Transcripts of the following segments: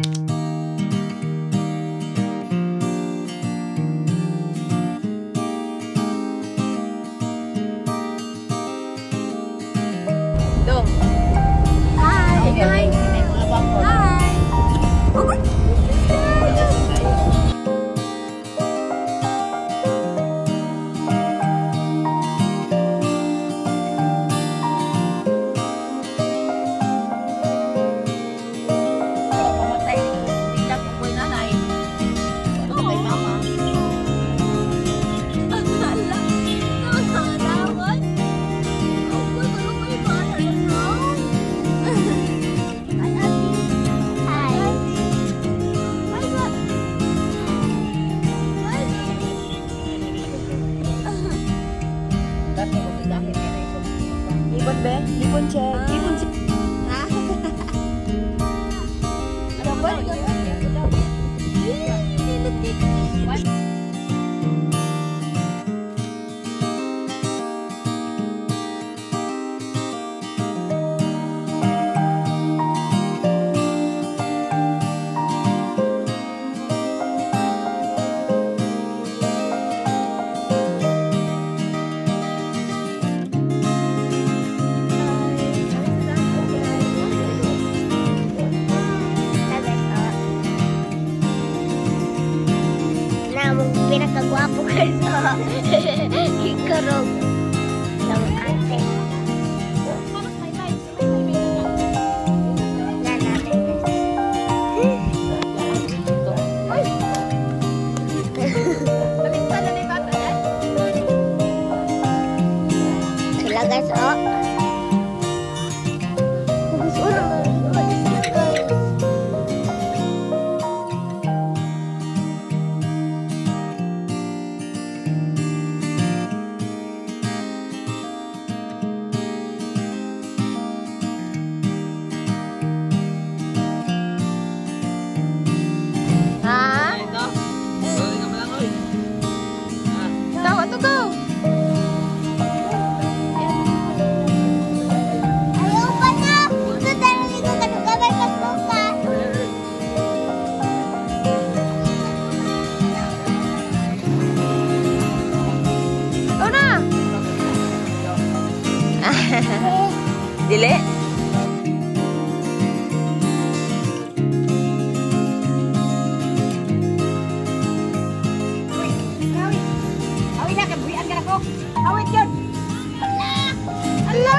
Dong. Hi. Hi. Hi. Ibon be, ibon check, ibon check. Pinakagwapo kayo sa Ikarog ng ate. Sila guys, oh. Dili. Awit na, kabuyan ka na ko. Awit yun. Ala!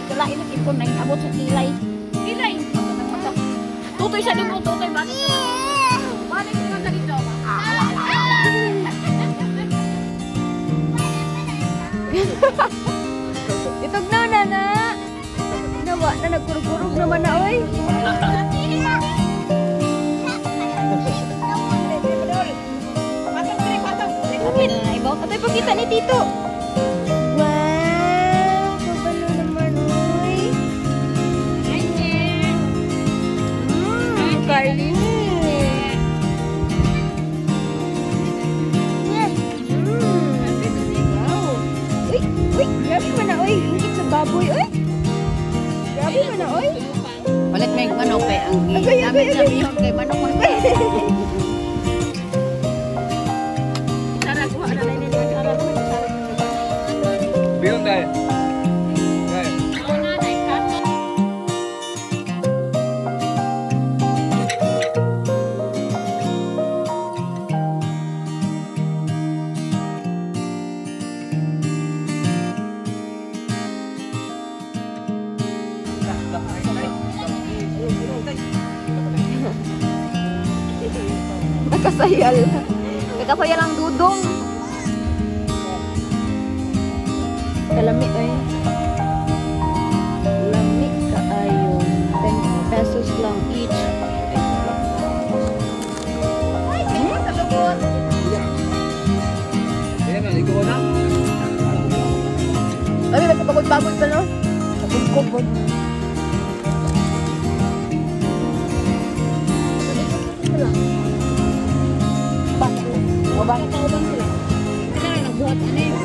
Kalain ng ipon na abot sa kilay. Kilay! Tutoy sa dito, tutoy ba? Balik ka sa dito. Itog na na. Nawa na nagkurug-kurug naman na oy. Patay pagkita ni Tito. Carly. Wow. Uy, grabe man na, uy. Ingit sa baboy, uy. Grabe man na, uy. Palit may manok eh. Ang namin sa bihon kay manok man. Sara, kuha na lang nila. Sara, Bihon dahil. Nakasayal. Nakasayal ang dudong. Kalami ay. Lami kaayo. 10 pesos lang each. Ay, nagpapagod-pagod pa, no? Pagod-pagod. Bakit tao bang sila? Sila na nagbuhat ano eh.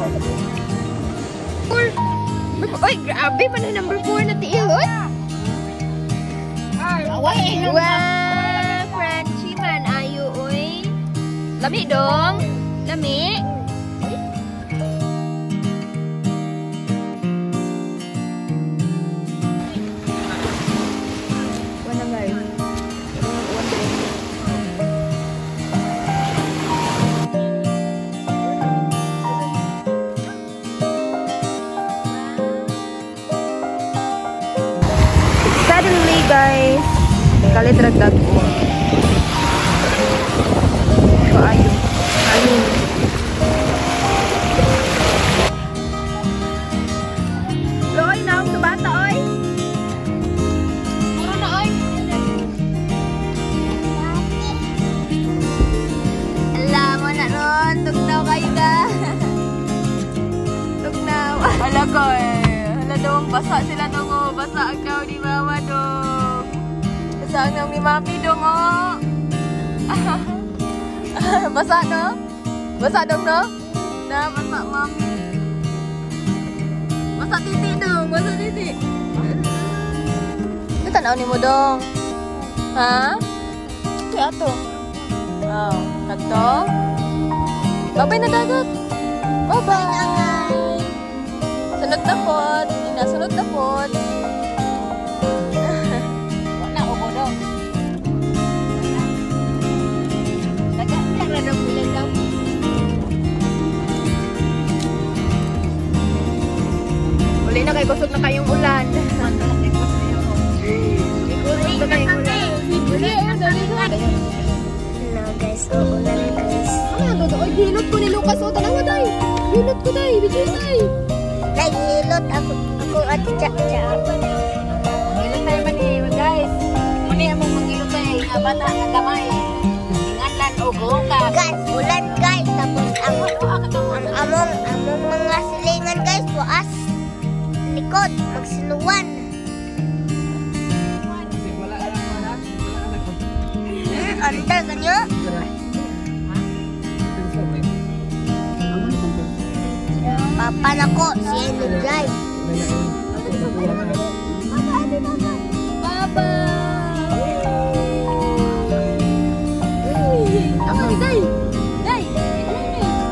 4. Ay, grabe man na number 4 na tiil, oy. Away! Wow, Frenchie man, ayo, oy. Lami dong. Lami. Wala guys. Suddenly guys, kalit ragdag ko. Paayo. Ayun. Loy, naong sa bata, oy. Mura na oy! Alam mo na ron, tugnaw kayo ka. Tugnaw. Hala ko eh. Hala dong, basa sila dong oh. Basa ang daw ni mama dong. Basa ang daw ni mami dong oh. Basa no? Basa dong no? Na, basa mami. Basa titi dong, basa titi. Ito tanaw ni mo dong. Ha? Kaya to. Wow, kanto. Babay na dagat. Bye-bye. Sunod na pot. Inasunod na pot. Wala ko mo daw. Nagkakala na ng bulan daw. Uli na kay kusog na kayong ulan. Kusog na kayong ulan. Hello guys, uulan guys. Ano to? Oy, hilot ko ni Lucas. O, tanawa day. Hilot ko day. Bidyo day. Naghihilot ako at tsa-tsa. Ilot tayo man eh, guys. Muna yung mong mag-ilot tayo. Nga bata, nga gamay. Inganlan o bukas. Guys, ulan guys. Tapos among mga silingan guys, buas. Likod, magsinuwan. Under ganyo? Papa na ko, si Eno Drive. Baba. Ako, day. Day.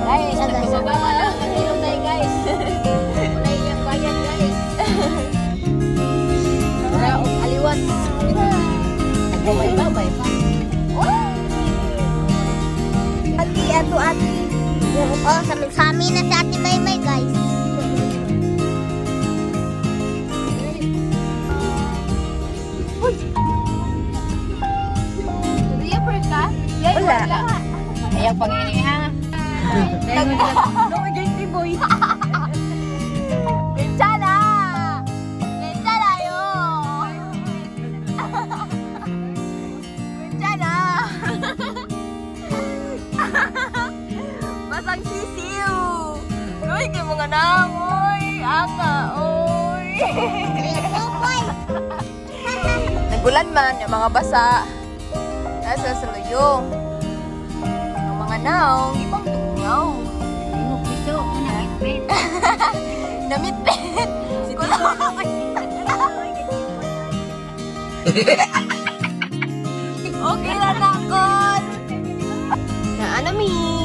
Guys, nagsasaba ka lang. Mag-ilot tayo guys. Wala yung bayan guys. Wala o aliwan. Nagkaway-babay pa. Ati, ato, ati. Oh, samin na si Ate Maymay, guys. Wala. Ayaw pangini ha. Pinsala. Pinsala yo. Pinsala. Basang sisiw. Uy, kay mga nangoy. Anga, oy. Nagulan man yung mga basa. Nasa saluyong. Ang mga naong, ibang tungyaw. Tingog piso, nakitpin. Namitpit. Siguro. Okay na nakon. Naanami.